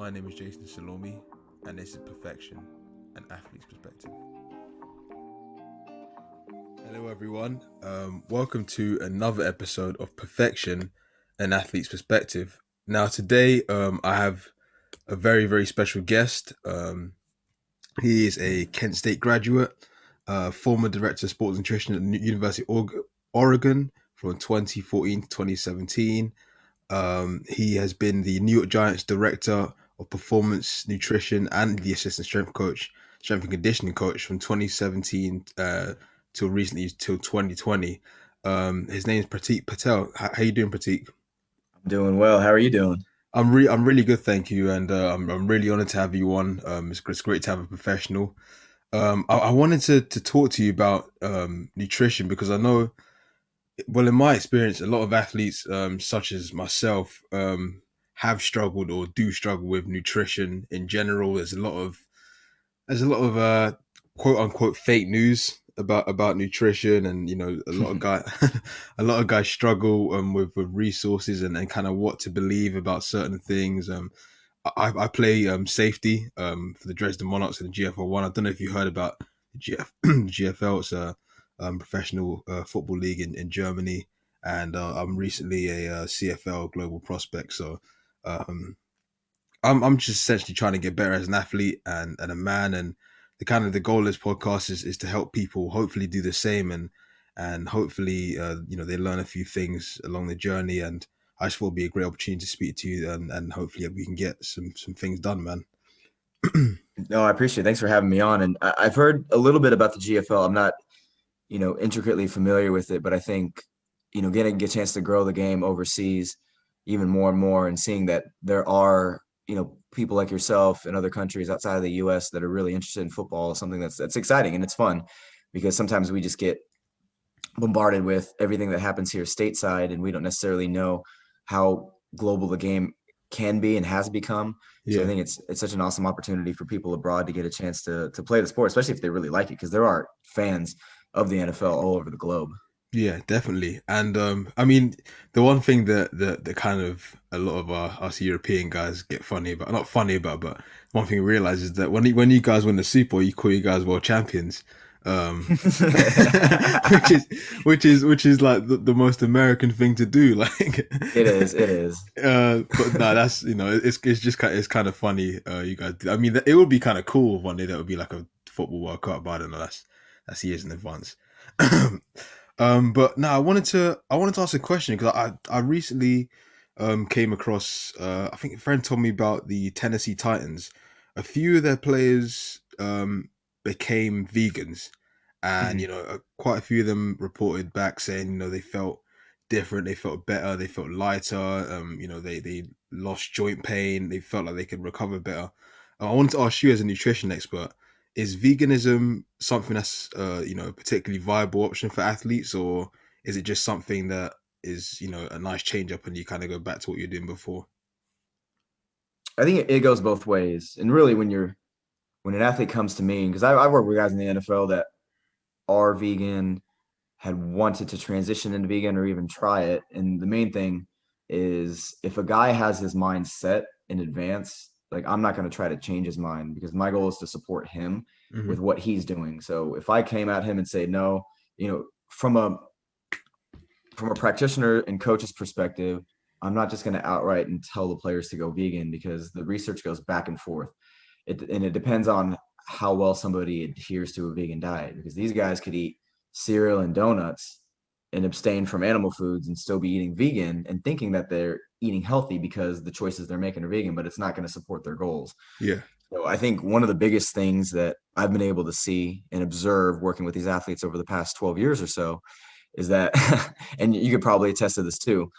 My name is Jason Salomi, and this is Perfection, an athlete's perspective. Hello, everyone. Welcome to another episode of Perfection, an athlete's perspective. Now, today, I have a very, very special guest. He is a Kent State graduate, former director of sports nutrition at the University of Oregon from 2014 to 2017. He has been the New York Giants director of performance nutrition and the assistant strength and conditioning coach from 2017 till recently till 2020. His name is Pratik Patel. How you doing, Pratik? I'm doing well. How are you doing? I'm really good, thank you, and I'm really honored to have you on. It's great to have a professional. I wanted to talk to you about nutrition because I know, well, in my experience, a lot of athletes, such as myself, have struggled or do struggle with nutrition in general. There's a lot of quote unquote fake news about nutrition, and a lot of a lot of guys struggle with resources and kind of what to believe about certain things. I play safety for the Dresden Monarchs in the GFL 1. I don't know if you heard about the GFL. It's a professional football league in Germany, and I'm recently a CFL global prospect. So um, I'm just essentially trying to get better as an athlete and a man. And the goal of this podcast is to help people hopefully do the same, and hopefully they learn a few things along the journey. And I just thought it'd be a great opportunity to speak to you, and hopefully we can get some things done, man. No, I appreciate it. Thanks for having me on. And I've heard a little bit about the GFL. I'm not, intricately familiar with it, but I think, getting a chance to grow the game overseas even more and more and seeing that there are, people like yourself in other countries outside of the US that are really interested in football is something that's exciting and it's fun because sometimes we just get bombarded with everything that happens here stateside and we don't necessarily know how global the game can be and has become. So I Yeah. think it's such an awesome opportunity for people abroad to get a chance to play the sport, especially if they really like it, because there are fans of the NFL all over the globe. Yeah, definitely. And I mean, the one thing that kind of a lot of us European guys get funny about, not funny about, but one thing we realize is that when you guys win the Super Bowl, you call you guys world champions. Um, which is which is like the most American thing to do. Like, It is. It is. but no, that's it's just it's kind of funny. You guys, I mean, it would be kind of cool one day. That would be like a football World Cup, but I don't know. That's years in advance. But no, I wanted to ask a question because I recently came across I think a friend told me about the Tennessee Titans. A few of their players became vegans, and Mhm. quite a few of them reported back saying they felt different, they felt better, they felt lighter. They lost joint pain, they felt like they could recover better. I wanted to ask you as a nutrition expert, is veganism something that's a particularly viable option for athletes, or is it just something that is a nice change up and you kind of go back to what you're doing before? I think it goes both ways. And really, when an athlete comes to me, because I work with guys in the NFL that are vegan, had wanted to transition into vegan or even try it. And the main thing is if a guy has his mind set in advance, like I'm not going to try to change his mind because my goal is to support him with Hmm. what he's doing. So if I came at him and say no, from a practitioner and coach's perspective, I'm not just going to outright and tell the players to go vegan because the research goes back and forth. And it depends on how well somebody adheres to a vegan diet because these guys could eat cereal and donuts and abstain from animal foods and still be eating vegan and thinking that they're eating healthy because the choices they're making are vegan, but it's not going to support their goals. Yeah, So I think one of the biggest things that I've been able to see and observe working with these athletes over the past 12 years or so is that, and you could probably attest to this too,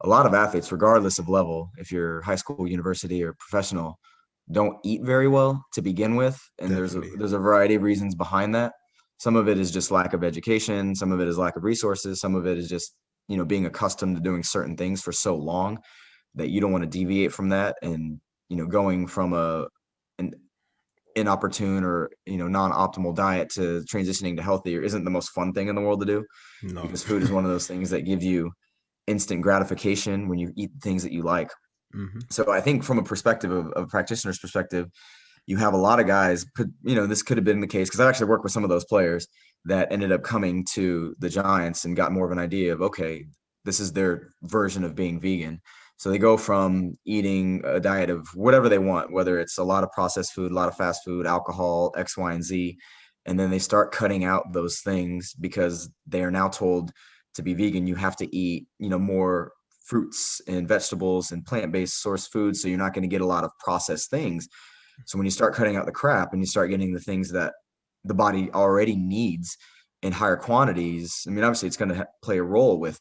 a lot of athletes, regardless of level, if you're high school, university, or professional, don't eat very well to begin with, and definitely. there's a variety of reasons behind that. Some of it is just lack of education, some of it is lack of resources, some of it is just being accustomed to doing certain things for so long that you don't want to deviate from that, and going from an inopportune or non-optimal diet to transitioning to healthier isn't the most fun thing in the world to do No. because food is one of those things that give you instant gratification when you eat things that you like. Hmm. So I think from a perspective of a practitioner's perspective, you have a lot of guys, this could have been the case because I've actually worked with some of those players that ended up coming to the Giants and got more of an idea of, okay, this is their version of being vegan. So they go from eating a diet of whatever they want, whether it's a lot of processed food, a lot of fast food, alcohol, X, Y, and Z. And then they start cutting out those things because they are now told to be vegan, you have to eat, more fruits and vegetables and plant-based source foods. So you're not going to get a lot of processed things. So when you start cutting out the crap and you start getting the things that the body already needs in higher quantities, I mean, obviously it's going to play a role with,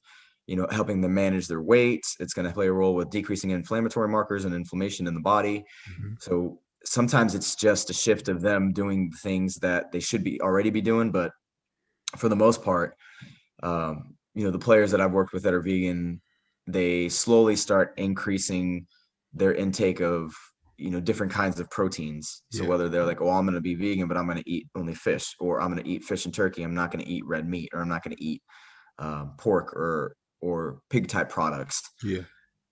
helping them manage their weight. It's going to play a role with decreasing inflammatory markers and inflammation in the body. Hmm. So sometimes it's just a shift of them doing the things that they should be already be doing. But for the most part, the players that I've worked with that are vegan, they slowly start increasing their intake of, different kinds of proteins. So Yeah. whether they're like, oh, I'm going to be vegan, but I'm going to eat only fish, or I'm going to eat fish and turkey. I'm not going to eat red meat, or I'm not going to eat pork or pig type products. Yeah.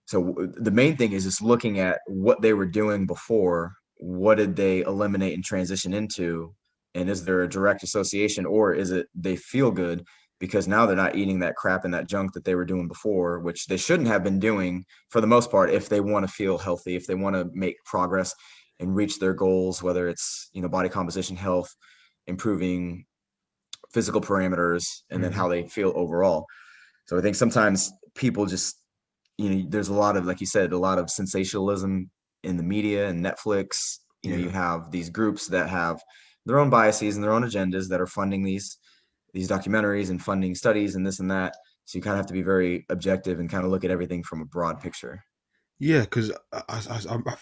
So the main thing is just looking at what they were doing before. What did they eliminate and transition into? And is there a direct association, or is it they feel good because now they're not eating that crap and that junk that they were doing before, which they shouldn't have been doing for the most part if they want to feel healthy, if they want to make progress and reach their goals, whether it's, body composition, health, improving physical parameters, and then Hmm. how they feel overall. So I think sometimes people just, there's a lot of, like you said, a lot of sensationalism in the media and Netflix. You Yeah. have these groups that have their own biases and their own agendas that are funding these documentaries and funding studies and this and that. So you kind of have to be very objective and kind of look at everything from a broad picture. Yeah, because I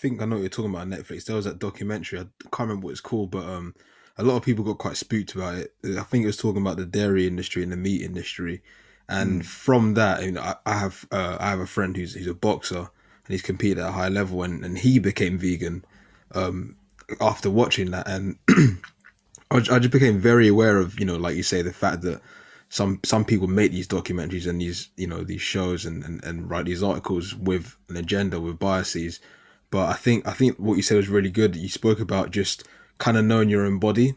think I know what you're talking about on Netflix. There was that documentary. I can't remember what it's called, but a lot of people got quite spooked about it. I think it was talking about the dairy industry and the meat industry, and Mm. from that, I have a friend who's a boxer and he's competed at a high level, and he became vegan um after watching that, and I just became very aware of, like you say, the fact that some people make these documentaries and these, these shows and write these articles with an agenda, with biases. But I think what you said was really good. You spoke about just kind of knowing your own body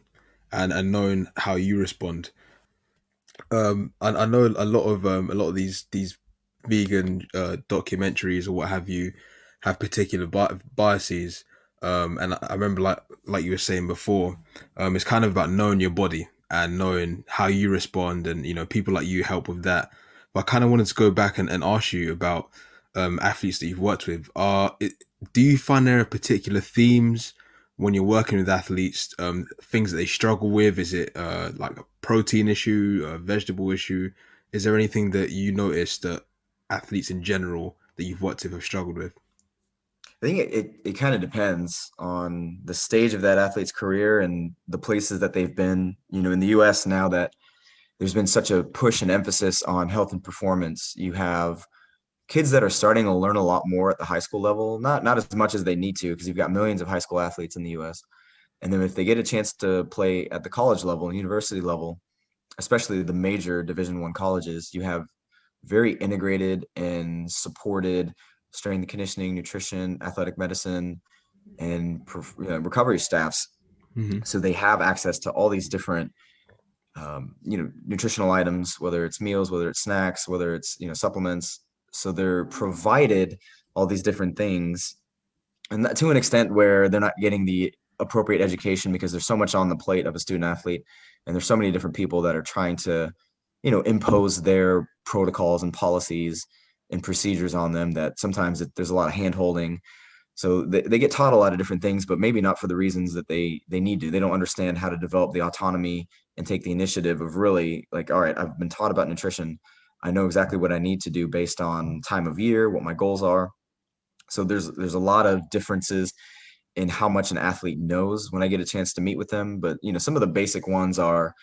and knowing how you respond. I know a lot of these vegan documentaries or what have you have particular biases. And I remember like you were saying before, it's kind of about knowing your body and knowing how you respond, and people like you help with that. But I kind of wanted to go back and ask you about athletes that you've worked with. Do you find there are particular themes when you're working with athletes, things that they struggle with? Is it like a protein issue, a vegetable issue? Is there anything that you notice that athletes in general that you've worked with have struggled with? I think it kind of depends on the stage of that athlete's career and the places that they've been. In the US now that there's been such a push and emphasis on health and performance, you have kids that are starting to learn a lot more at the high school level, not as much as they need to, because you've got millions of high school athletes in the US. And then if they get a chance to play at the college level and university level, especially the major Division I colleges, you have very integrated and supported strength and conditioning, nutrition, athletic medicine, and recovery staffs. Hmm. So they have access to all these different, nutritional items, whether it's meals, whether it's snacks, whether it's, supplements. So they're provided all these different things, and that, to an extent where they're not getting the appropriate education because there's so much on the plate of a student athlete, and there's so many different people that are trying to, impose their protocols and policies and procedures on them that sometimes there's a lot of hand holding. So they get taught a lot of different things, but maybe not for the reasons that they need to. They don't understand how to develop the autonomy and take the initiative of really like, all right, I've been taught about nutrition. I know exactly what I need to do based on time of year, what my goals are. So there's a lot of differences in how much an athlete knows when I get a chance to meet with them. But some of the basic ones are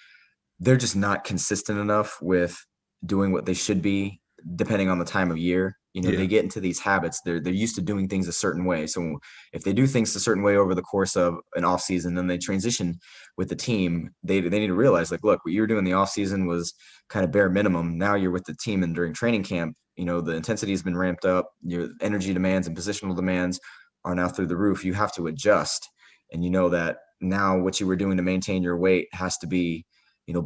they're just not consistent enough with doing what they should be, depending on the time of year. They Yeah. get into these habits. They're used to doing things a certain way. So if they do things a certain way over the course of an off season, then they transition with the team. They need to realize, like, look, what you were doing in the off season was kind of bare minimum. Now you're with the team, and during training camp, the intensity has been ramped up. Your energy demands and positional demands are now through the roof. You have to adjust, and you know that now what you were doing to maintain your weight has to be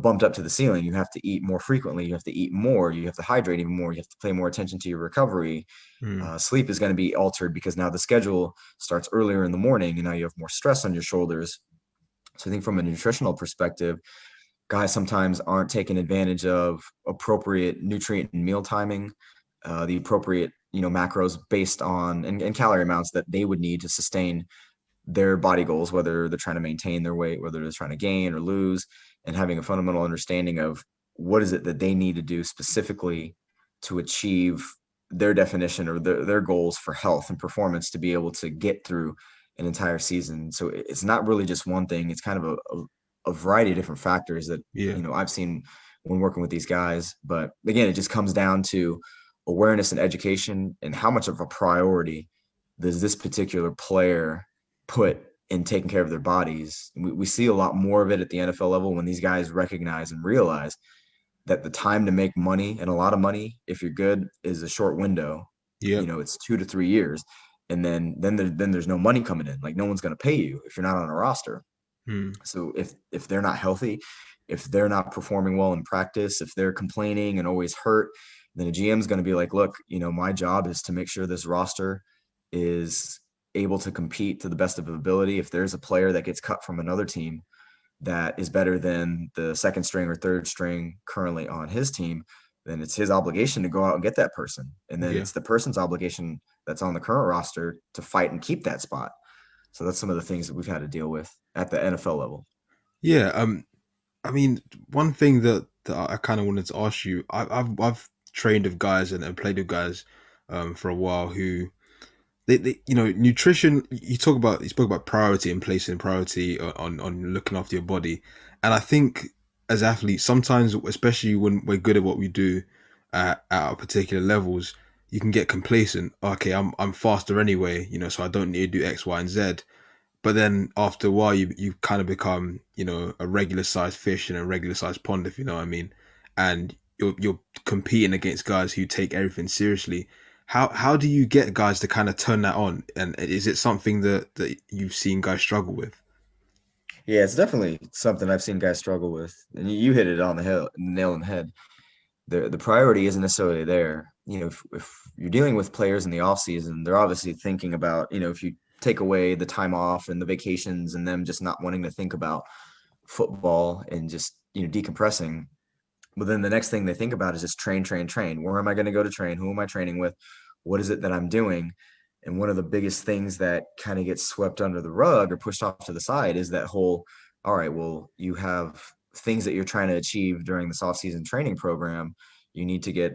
bumped up to the ceiling. You have to eat more frequently. You have to eat more. You have to hydrate even more. You have to pay more attention to your recovery. Mm. Sleep is going to be altered because now the schedule starts earlier in the morning, and now you have more stress on your shoulders. So I think from a nutritional perspective, guys sometimes aren't taking advantage of appropriate nutrient and meal timing, the appropriate macros based on and calorie amounts that they would need to sustain their body goals, whether they're trying to maintain their weight, whether they're trying to gain or lose, and having a fundamental understanding of what is it that they need to do specifically to achieve their definition or their goals for health and performance to be able to get through an entire season. So it's not really just one thing. It's kind of a variety of different factors that, Yeah. I've seen when working with these guys. But again, it just comes down to awareness and education and how much of a priority does this particular player put in taking care of their bodies. We see a lot more of it at the NFL level when these guys recognize and realize that the time to make money, and a lot of money, if you're good, is a short window. Yep. It's 2 to 3 years. And then there's no money coming in. Like, no one's going to pay you if you're not on a roster. Mm. So if they're not healthy, if they're not performing well in practice, if they're complaining and always hurt, then a GM is going to be like, look, my job is to make sure this roster is able to compete to the best of ability. If there's a player that gets cut from another team that is better than the second string or third string currently on his team, then it's his obligation to go out and get that person. And then Yeah. it's the person's obligation that's on the current roster to fight and keep that spot. So that's some of the things that we've had to deal with at the NFL level. Yeah. I mean, one thing that I kind of wanted to ask you, I've trained with guys and played with guys for a while who nutrition. You spoke about priority and placing priority on looking after your body, and I think as athletes sometimes, especially when we're good at what we do at our particular levels, you can get complacent. Okay, I'm faster anyway, so I don't need to do X, Y, and Z. But then after a while, you kind of become, a regular sized fish in a regular sized pond, if you know what I mean. And you're competing against guys who take everything seriously. How do you get guys to kind of turn that on? And is it something that you've seen guys struggle with? Yeah, it's definitely something I've seen guys struggle with. And you hit it on the nail on the head. The priority isn't necessarily there. If you're dealing with players in the off season, they're obviously thinking about, if you take away the time off and the vacations and them just not wanting to think about football and just, decompressing. But then the next thing they think about is just train, train, train. Where am I going to go to train? Who am I training with? What is it that I'm doing? And one of the biggest things that kind of gets swept under the rug or pushed off to the side is that whole, all right, well, you have things that you're trying to achieve during this off-season training program. You need to get,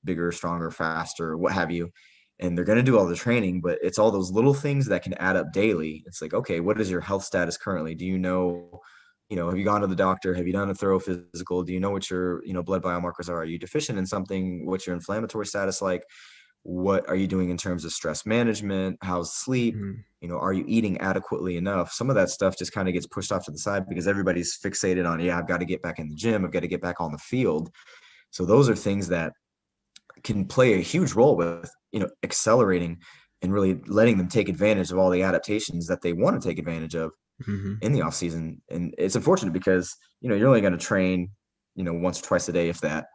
bigger, stronger, faster, what have you. And they're going to do all the training, but it's all those little things that can add up daily. It's like, okay, what is your health status currently? Do you know, have you gone to the doctor? Have you done a thorough physical? Do you know what your, blood biomarkers are? Are you deficient in something? What's your inflammatory status like? What are you doing in terms of stress management? How's sleep? Mm. Are you eating adequately enough? Some of that stuff just kind of gets pushed off to the side because everybody's fixated on, yeah, I've got to get back in the gym. I've got to get back on the field. So those are things that can play a huge role with, accelerating and really letting them take advantage of all the adaptations that they want to take advantage of Hmm. in the off season. And it's unfortunate because, you're only going to train, once or twice a day, if that,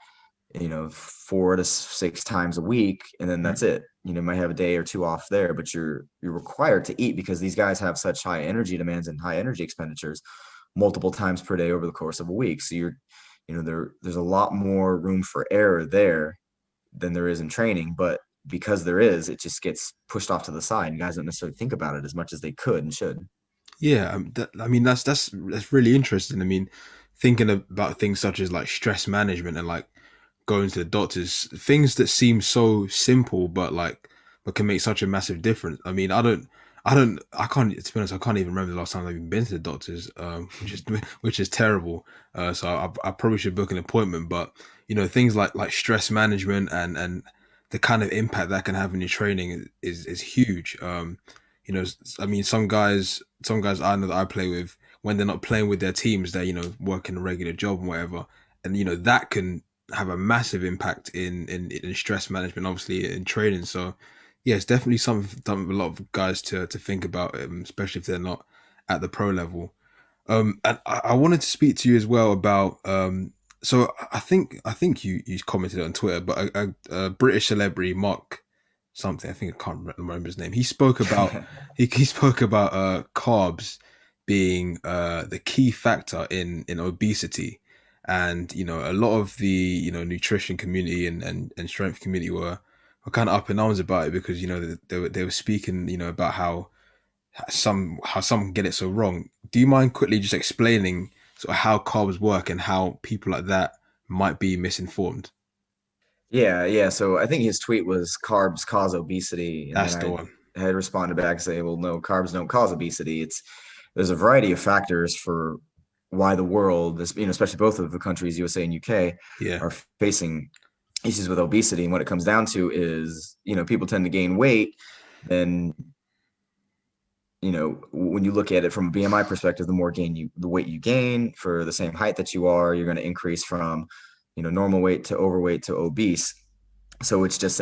4 to 6 times a week, and then that's it. Might have a day or two off there, but you're required to eat because these guys have such high energy demands and high energy expenditures multiple times per day over the course of a week. So there's a lot more room for error there than there is in training, but because there is, it just gets pushed off to the side, and guys don't necessarily think about it as much as they could and should. Yeah, I mean that's really interesting. I mean, thinking about things such as like stress management and like going to the doctors, things that seem so simple but can make such a massive difference. I mean, I can't, to be honest, I can't even remember the last time I've even been to the doctors, which is terrible. So I probably should book an appointment. But things like stress management and the kind of impact that can have in your training is huge. You know, I mean, some guys I know that I play with, when they're not playing with their teams, they're, working a regular job and whatever, and that can have a massive impact in stress management, obviously in training. So yeah, it's definitely something a lot of guys to think about, especially if they're not at the pro level. And I wanted to speak to you as well about. So I think you commented on Twitter, but a British celebrity, Mark something, I think I can't remember his name. He spoke about he spoke about carbs being the key factor in obesity, and a lot of the nutrition community and strength community were kind of up in arms about it, because they were speaking about how some get it so wrong. Do you mind quickly just explaining sort of how carbs work and how people like that might be misinformed? Yeah. So I think his tweet was carbs cause obesity, and then That's the I one. had responded back saying, well, no, carbs don't cause obesity. There's a variety of factors for why the world, especially both of the countries, USA and UK, Yeah. are facing issues with obesity. And what it comes down to is, people tend to gain weight, then when you look at it from a BMI perspective, the weight you gain for the same height that you are, you're going to increase from, normal weight to overweight to obese. So it's just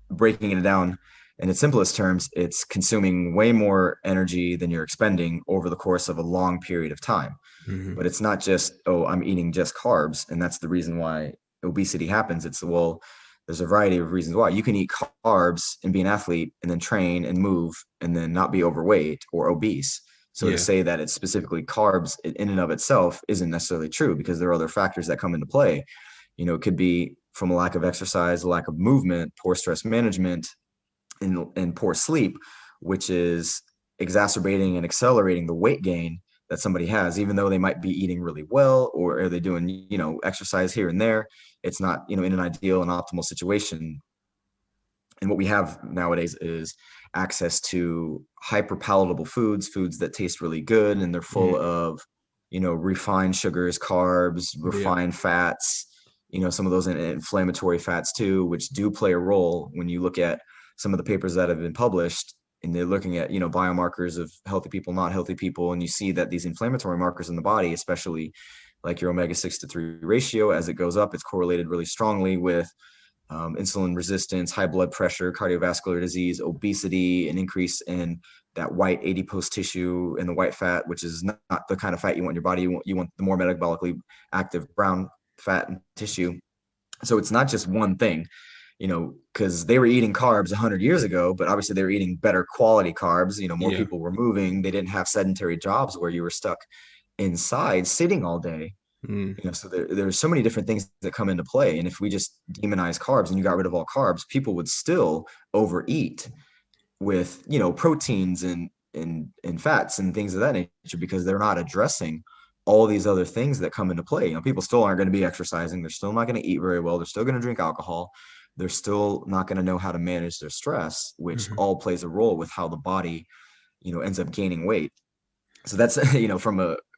breaking it down in its simplest terms, it's consuming way more energy than you're expending over the course of a long period of time. Hmm. But it's not just, oh, I'm eating just carbs, and that's the reason why obesity happens. It's, well, there's a variety of reasons why. You can eat carbs and be an athlete and then train and move and then not be overweight or obese. So to Yeah. say that it's specifically carbs in and of itself isn't necessarily true, because there are other factors that come into play. It could be from a lack of exercise, a lack of movement, poor stress management, and poor sleep, which is exacerbating and accelerating the weight gain that somebody has, even though they might be eating really well, or are they doing, exercise here and there. It's not, in an ideal and optimal situation. And what we have nowadays is access to hyper palatable foods that taste really good, and they're full Mm. of, refined sugars, carbs, Yeah. refined fats, some of those inflammatory fats too, which do play a role when you look at some of the papers that have been published, and they're looking at, biomarkers of healthy people, not healthy people. And you see that these inflammatory markers in the body, especially like your omega-6 to 3 ratio, as it goes up, it's correlated really strongly with insulin resistance, high blood pressure, cardiovascular disease, obesity, an increase in that white adipose tissue and the white fat, which is not the kind of fat you want in your body. You want the more metabolically active brown fat and tissue. So it's not just one thing, because they were eating carbs 100 years ago, but obviously they were eating better quality carbs. More Yeah. people were moving. They didn't have sedentary jobs where you were stuck inside sitting all day. Mm. So there's so many different things that come into play. And if we just demonize carbs and you got rid of all carbs, people would still overeat with, proteins and fats and things of that nature, because they're not addressing all these other things that come into play. People still aren't going to be exercising. They're still not going to eat very well. They're still going to drink alcohol. They're still not going to know how to manage their stress, which Hmm. all plays a role with how the body, ends up gaining weight. So that's,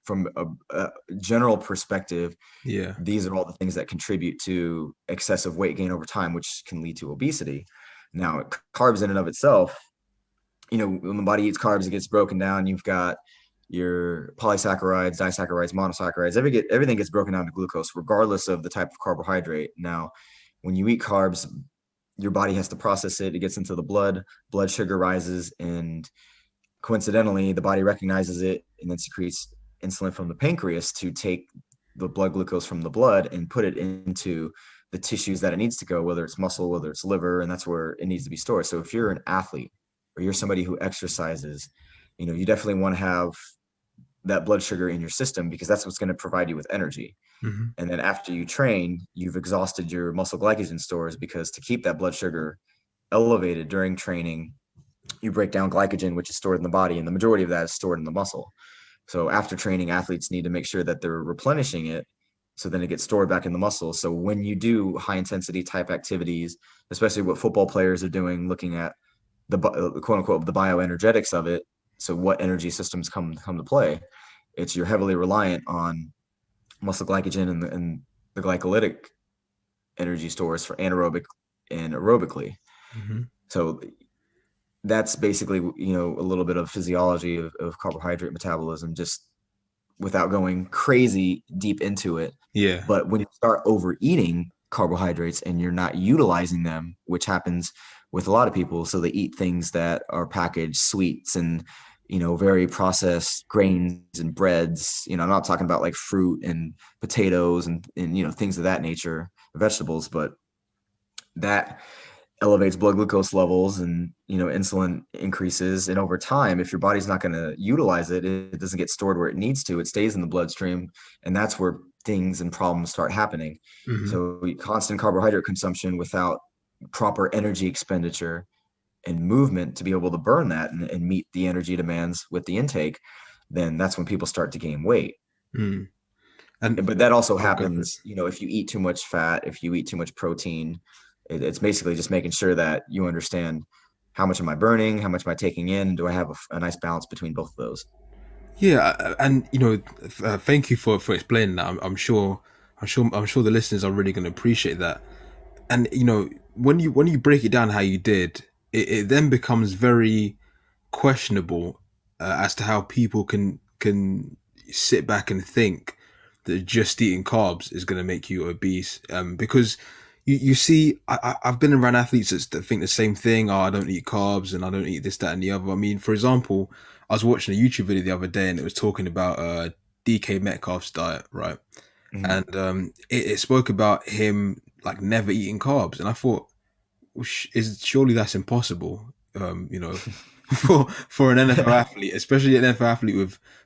from a general perspective, Yeah. these are all the things that contribute to excessive weight gain over time, which can lead to obesity. Now, carbs in and of itself, when the body eats carbs, it gets broken down. You've got your polysaccharides, disaccharides, monosaccharides, everything gets broken down to glucose, regardless of the type of carbohydrate. Now, when you eat carbs, your body has to process it. It gets into the blood sugar rises, and coincidentally, the body recognizes it and then secretes insulin from the pancreas to take the blood glucose from the blood and put it into the tissues that it needs to go, whether it's muscle, whether it's liver, and that's where it needs to be stored. So if you're an athlete or you're somebody who exercises, you definitely want to have that blood sugar in your system, because that's what's going to provide you with energy. Hmm. And then after you train, you've exhausted your muscle glycogen stores, because to keep that blood sugar elevated during training, you break down glycogen, which is stored in the body, and the majority of that is stored in the muscle. So after training, athletes need to make sure that they're replenishing it, so then it gets stored back in the muscle. So when you do high intensity type activities, especially what football players are doing, looking at the quote unquote the bioenergetics of it, so what energy systems come to play, it's you're heavily reliant on muscle glycogen and the glycolytic energy stores for anaerobic and aerobically. Hmm. So that's basically, a little bit of physiology of carbohydrate metabolism, just without going crazy deep into it. Yeah. But when you start overeating carbohydrates and you're not utilizing them, which happens with a lot of people, so they eat things that are packaged sweets and very processed grains and breads. I'm not talking about like fruit and potatoes and things of that nature, vegetables, but that elevates blood glucose levels and insulin increases, and over time, if your body's not going to utilize it, it doesn't get stored where it needs to, it stays in the bloodstream, and that's where things and problems start happening. Hmm. So constant carbohydrate consumption without proper energy expenditure and movement to be able to burn that and meet the energy demands with the intake, then that's when people start to gain weight. Mm. And But that also I'll go for it. happens, if you eat too much fat, if you eat too much protein, it's basically just making sure that you understand how much am I burning, how much am I taking in, do I have a nice balance between both of those? Yeah, and thank you for explaining that. I'm sure the listeners are really going to appreciate that. And when you break it down how you did, it then becomes very questionable as to how people can sit back and think that just eating carbs is going to make you obese. Because you see, I've been around athletes that think the same thing. Oh, I don't eat carbs and I don't eat this, that, and the other. I mean, for example, I was watching a YouTube video the other day and it was talking about DK Metcalf's diet, right? Mhm. And it spoke about him like never eating carbs, and I thought, well, is surely that's impossible. For an NFL athlete, especially an NFL athlete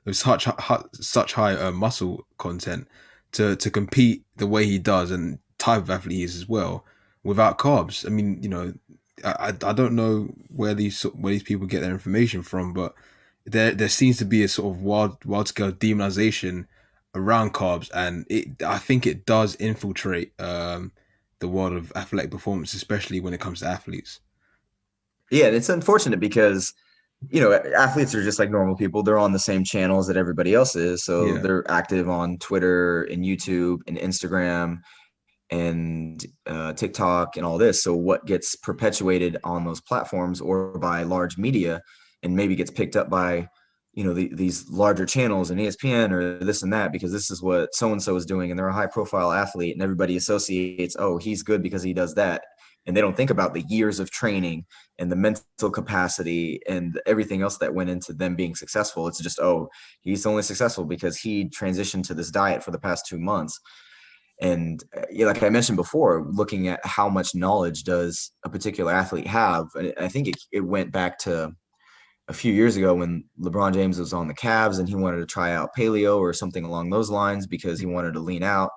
with such high muscle content, to compete the way he does and type of athlete he is as well without carbs. I mean, I don't know where these people get their information from, but there seems to be a sort of wild scale demonization around carbs, and I think it does infiltrate the world of athletic performance, especially when it comes to athletes. Yeah, and it's unfortunate because athletes are just like normal people. They're on the same channels that everybody else is, so Yeah, they're active on Twitter and YouTube and Instagram and TikTok and all this. So what gets perpetuated on those platforms or by large media, and maybe gets picked up by these larger channels and ESPN or this and that, because this is what so and so is doing, and they're a high profile athlete, and everybody associates, oh, he's good because he does that, and they don't think about the years of training and the mental capacity and everything else that went into them being successful. It's just, oh, he's only successful because he transitioned to this diet for the past 2 months. And like I mentioned before, looking at how much knowledge does a particular athlete have, and I think it went back to a few years ago when LeBron James was on the Cavs and he wanted to try out paleo or something along those lines because he wanted to lean out.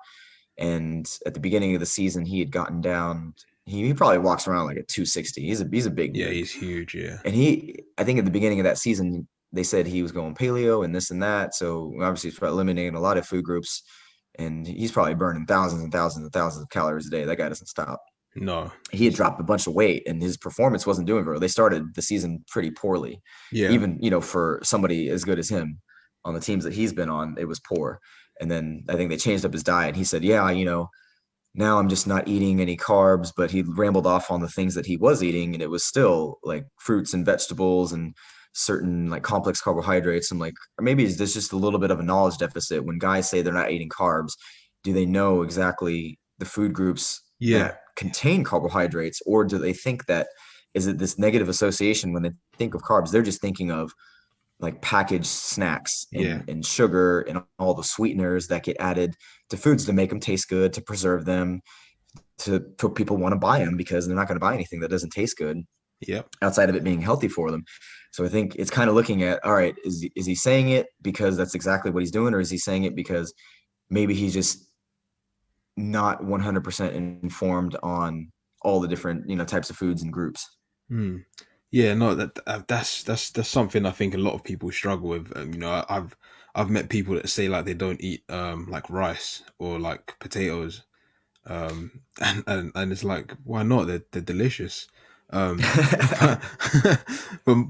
And at the beginning of the season, he had gotten down. He probably walks around like a 260. He's a big yeah, dude. he's huge. Yeah, And I think at the beginning of that season, they said he was going paleo and this and that. So obviously, he's probably eliminating a lot of food groups, and he's probably burning thousands and thousands and thousands of calories a day. That guy doesn't stop. no, He had dropped a bunch of weight, and his performance wasn't doing very well. They started the season pretty poorly, yeah, even for somebody as good as him on the teams that he's been on. It was poor. And then I think they changed up his diet. He said, "Yeah, now I'm just not eating any carbs," but he rambled off on the things that he was eating, and it was still like fruits and vegetables and certain like complex carbohydrates. I'm like, or maybe there's just a little bit of a knowledge deficit when guys say they're not eating carbs. Do they know exactly the food groups yeah, that contain carbohydrates, or do they think that, is it this negative association when they think of carbs? They're just thinking of like packaged snacks yeah, and sugar and all the sweeteners that get added to foods to make them taste good, to preserve them, to people want to buy them because they're not going to buy anything that doesn't taste good yep, outside of it being healthy for them. So I think it's kind of looking at, all right, is he saying it because that's exactly what he's doing, or is he saying it because maybe he's just not 100% informed on all the different types of foods and groups? mm. Yeah. No, that's something I think a lot of people struggle with. I've met people that say like they don't eat like rice or like potatoes, and it's like, why not? They're delicious. But, I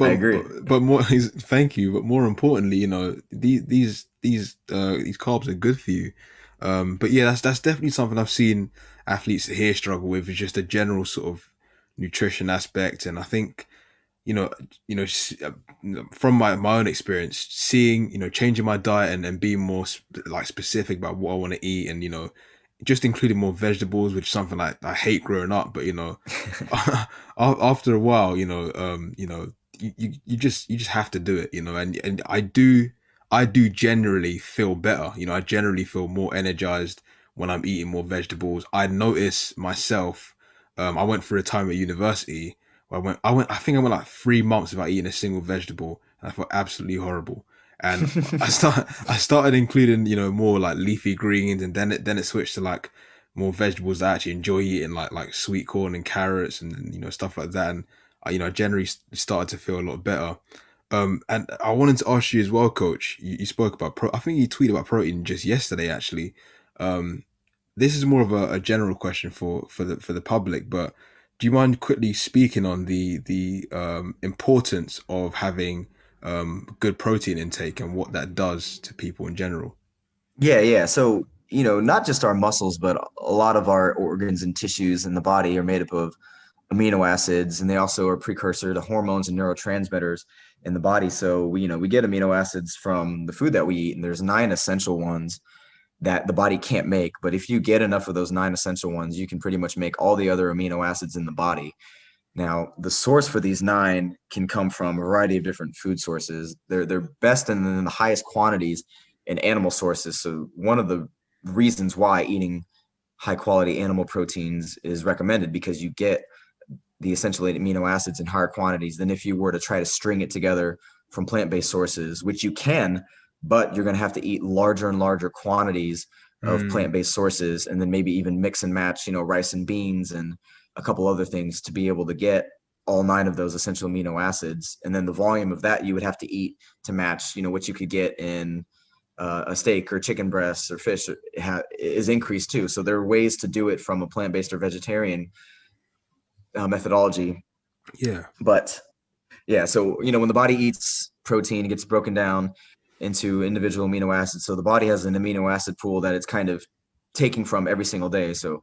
agree. but more thank you, but more importantly, these carbs are good for you. But yeah, that's definitely something I've seen athletes here struggle with, is just a general sort of nutrition aspect. And I think you know, from my own experience, seeing, changing my diet and being more like specific about what I want to eat, and just including more vegetables, which is something like I hate growing up, but after a while, you just have to do it, and I do generally feel better. I generally feel more energized when I'm eating more vegetables. I notice myself. I went through a time at university I think I went like 3 months without eating a single vegetable, and I felt absolutely horrible. And I started including, more like leafy greens, and then it switched to like more vegetables that I actually enjoy eating, like sweet corn and carrots and stuff like that. And I generally started to feel a lot better. And I wanted to ask you as well, Coach. You spoke about I think you tweeted about protein just yesterday, actually. Um, this is more of a general question for the public, but do you mind quickly speaking on the importance of having good protein intake and what that does to people in general? Yeah, yeah. So, not just our muscles, but a lot of our organs and tissues in the body are made up of amino acids, and they also are precursor to hormones and neurotransmitters in the body. So we get amino acids from the food that we eat, and there's 9 essential ones that the body can't make. But if you get enough of those 9 essential ones, you can pretty much make all the other amino acids in the body. Now, the source for these 9 can come from a variety of different food sources. They're best and in the highest quantities in animal sources. So one of the reasons why eating high quality animal proteins is recommended, because you get the essential amino acids in higher quantities than if you were to try to string it together from plant-based sources, which you can, but you're going to have to eat larger and larger quantities of Mm, plant-based sources, and then maybe even mix and match, rice and beans and a couple other things to be able to get all 9 of those essential amino acids. And then the volume of that you would have to eat to match, what you could get in a steak or chicken breasts or fish is increased too. So there are ways to do it from a plant-based or vegetarian methodology. yeah, But yeah, so when the body eats protein, it gets broken down into individual amino acids. So the body has an amino acid pool that it's kind of taking from every single day. So,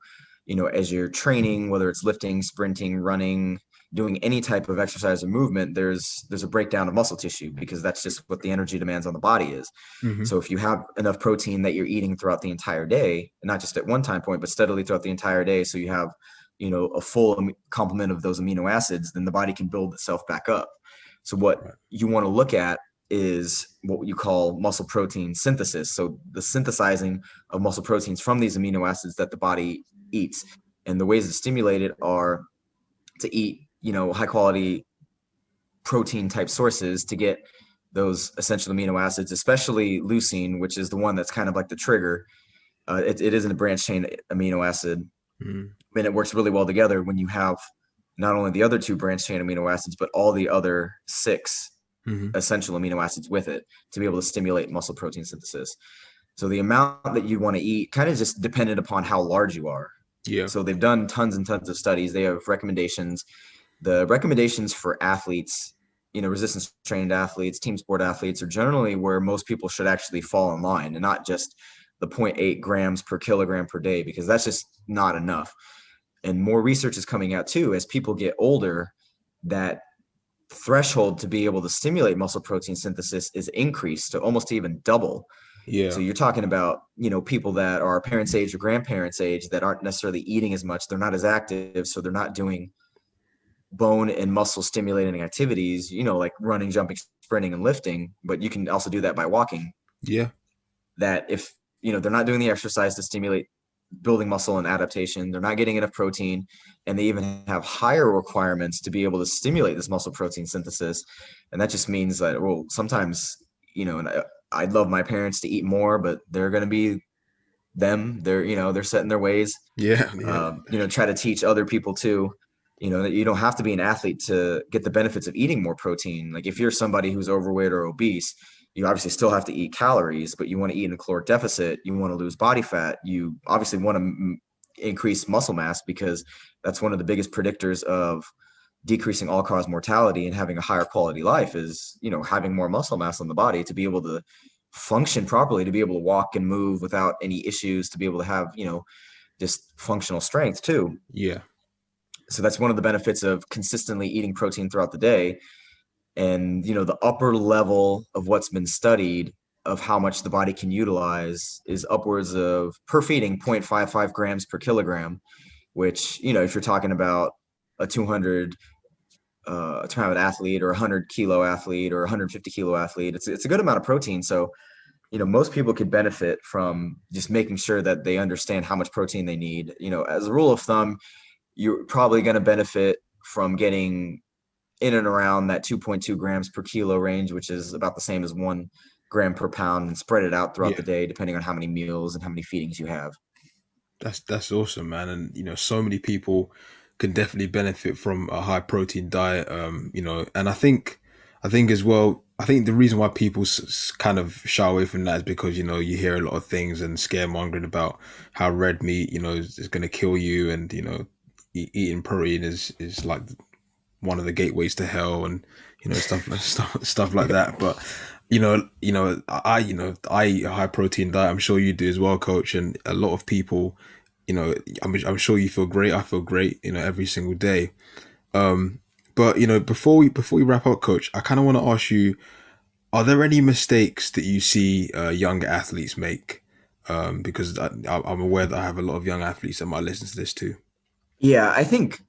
as you're training, whether it's lifting, sprinting, running, doing any type of exercise or movement, there's a breakdown of muscle tissue, because that's just what the energy demands on the body is. hmm, So if you have enough protein that you're eating throughout the entire day, not just at one time point, but steadily throughout the entire day, so you have a full complement of those amino acids, then the body can build itself back up. So what right, you want to look at is what you call muscle protein synthesis. So the synthesizing of muscle proteins from these amino acids that the body eats. And the ways to stimulate it are to eat, high quality protein type sources to get those essential amino acids, especially leucine, which is the one that's kind of like the trigger. It isn't a branch chain amino acid, mm, and it works really well together when you have not only the other 2 branch chain amino acids, but all the other 6 hmm, essential amino acids with it to be able to stimulate muscle protein synthesis. So the amount that you want to eat kind of just dependent upon how large you are. yeah, So they've done tons and tons of studies. They have recommendations. The recommendations for athletes, resistance trained athletes, team sport athletes, are generally where most people should actually fall in line, and not just the zero point 0.8 grams per kilogram per day, because that's just not enough. And more research is coming out too as people get older, that threshold to be able to stimulate muscle protein synthesis is increased to almost even double. So yeah, you're talking about, people that are our parents' age or grandparents' age that aren't necessarily eating as much. They're not as active, so they're not doing bone and muscle stimulating activities, like running, jumping, sprinting, and lifting. But you can also do that by walking. yeah, That if they're not doing the exercise to stimulate building muscle and adaptation, they're not getting enough protein, and they even have higher requirements to be able to stimulate this muscle protein synthesis. And that just means that, well, sometimes, and I'd love my parents to eat more, but they're going to be them. They're set in their ways. yeah, yeah, Try to teach other people too, that you don't have to be an athlete to get the benefits of eating more protein. Like if you're somebody who's overweight or obese, you obviously still have to eat calories, but you want to eat in a caloric deficit. You want to lose body fat. You obviously want to increase muscle mass, because that's one of the biggest predictors of decreasing all-cause mortality and having a higher quality life is, having more muscle mass on the body to be able to function properly, to be able to walk and move without any issues, to be able to have, just functional strength too. yeah, So that's one of the benefits of consistently eating protein throughout the day. And the upper level of what's been studied of how much the body can utilize is upwards of per feeding 0.55 grams per kilogram, which if you're talking about a 200 pound athlete or a 100 kilo athlete or a 150 kilo athlete, it's a good amount of protein. So most people could benefit from just making sure that they understand how much protein they need. As a rule of thumb, you're probably going to benefit from getting in and around that 2.2 grams per kilo range, which is about the same as 1 gram per pound, and spread it out throughout Yeah, the day, depending on how many meals and how many feedings you have. that's awesome, man. And so many people can definitely benefit from a high protein diet. And I think as well. I think the reason why people kind of shy away from that is because you hear a lot of things and scaremongering about how red meat is going to kill you, and eating protein is like one of the gateways to hell, and stuff like that. But I eat a high protein diet. I'm sure you do as well, coach. And a lot of people, I'm sure you feel great. I feel great, every single day. Um, but before we wrap up, coach, I kind of want to ask you: are there any mistakes that you see younger athletes make? Because I'm aware that I have a lot of young athletes that might listen to this too. Yeah, I think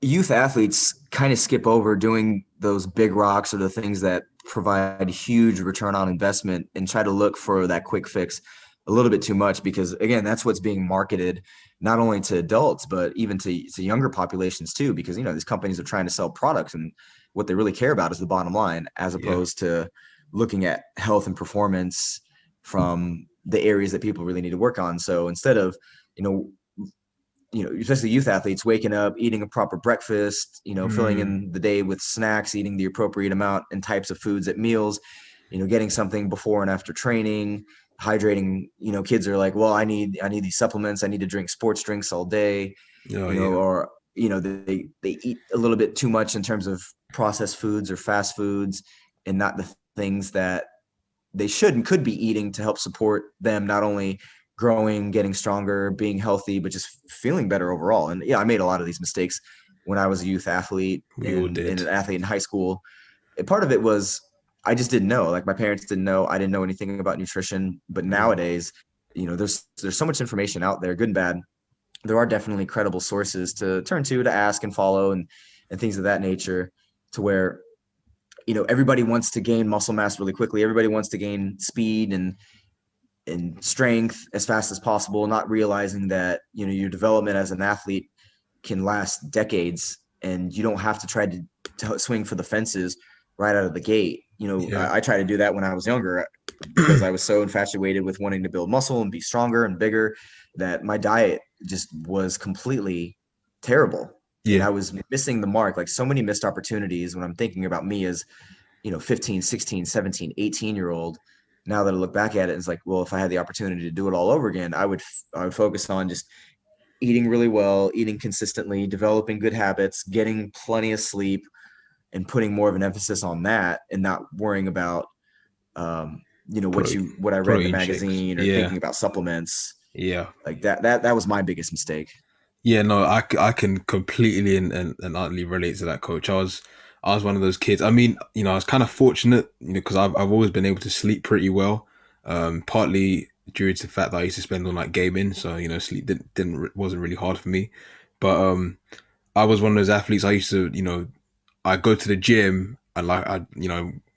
youth athletes kind of skip over doing those big rocks or the things that provide huge return on investment and try to look for that quick fix a little bit too much, because again, that's what's being marketed not only to adults but even to younger populations too, because these companies are trying to sell products, and what they really care about is the bottom line, as Yeah, opposed to looking at health and performance from the areas that people really need to work on. So instead of you know especially youth athletes, waking up, eating a proper breakfast, filling mm, in the day with snacks, eating the appropriate amount and types of foods at meals, getting something before and after training, hydrating. Kids are like, well, I need these supplements. I need to drink sports drinks all day, oh yeah, or they eat a little bit too much in terms of processed foods or fast foods, and not the things that they should and could be eating to help support them not only growing, getting stronger, being healthy, but just feeling better overall. And yeah, I made a lot of these mistakes when I was a youth athlete we all and did. an athlete in high school. And part of it was I just didn't know. Like my parents didn't know. I didn't know anything about nutrition. But Mm, nowadays, there's so much information out there, good and bad. There are definitely credible sources to turn to ask and follow, and things of that nature, to where everybody wants to gain muscle mass really quickly. Everybody wants to gain speed and strength as fast as possible, not realizing that your development as an athlete can last decades, and you don't have to try to swing for the fences right out of the gate. yeah. I tried to do that when I was younger because I was so infatuated with wanting to build muscle and be stronger and bigger that my diet just was completely terrible. And Yeah, I was missing the mark, like so many missed opportunities when I'm thinking about me as 15, 16, 17, 18-year old. Now that I look back at it, it's like, well, if I had the opportunity to do it all over again, I would focus on just eating really well, eating consistently, developing good habits, getting plenty of sleep, and putting more of an emphasis on that, and not worrying about protein what I read in the protein shakes. magazine or Yeah, thinking about supplements. yeah. Like that was my biggest mistake. Yeah, no, I can completely and utterly relate to that, coach. I was one of those kids. I mean, I was kind of fortunate, because I've always been able to sleep pretty well. Partly due to the fact that I used to spend all night gaming, so sleep wasn't really hard for me. But I was one of those athletes. I used to, I go to the gym and like I,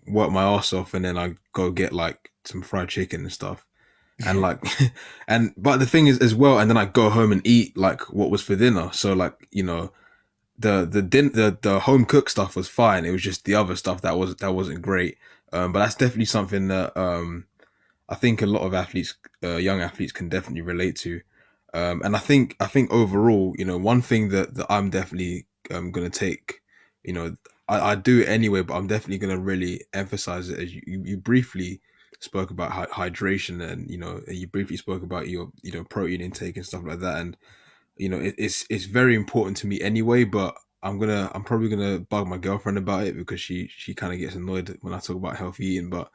work my ass off, and then I go get like some fried chicken and stuff, and like and but the thing is as well, and then I go home and eat like what was for dinner. So like the home cooked stuff was fine. It was just the other stuff that wasn't great. But that's definitely something that I think a lot of athletes, young athletes, can definitely relate to. And I think overall, one thing that I'm definitely going to take, you know, I do it anyway, but I'm definitely going to really emphasize it, as you briefly spoke about hydration, and you briefly spoke about your protein intake and stuff like that. And it's very important to me anyway, but I'm probably gonna bug my girlfriend about it, because she kind of gets annoyed when I talk about healthy eating. But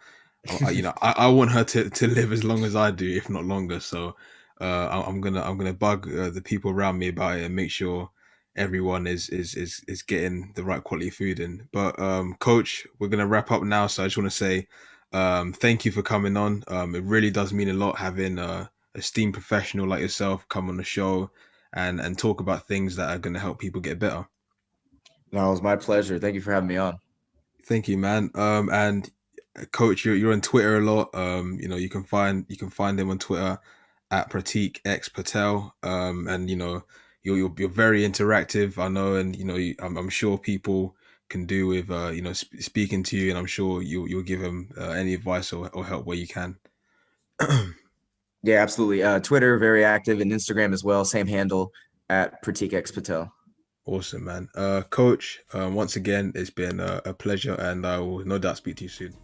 I want her to live as long as I do, if not longer. So I'm gonna bug the people around me about it and make sure everyone is getting the right quality food in. But coach, we're gonna wrap up now, so I just want to say thank you for coming on. It really does mean a lot having a esteemed professional like yourself come on the show and talk about things that are going to help people get better. No, it was my pleasure. Thank you for having me on. Thank you, man. And coach, you're on Twitter a lot. You know, you can find him on Twitter at Pratik X Patel. And you know, you're very interactive. I know, and you know, I'm sure people can do with you know speaking to you, and I'm sure you'll give them any advice or help where you can. Yeah, absolutely. Twitter, very active, and Instagram as well. Same handle at Pratik X Patel. Awesome, man. Coach, once again, it's been a pleasure, and I will no doubt speak to you soon.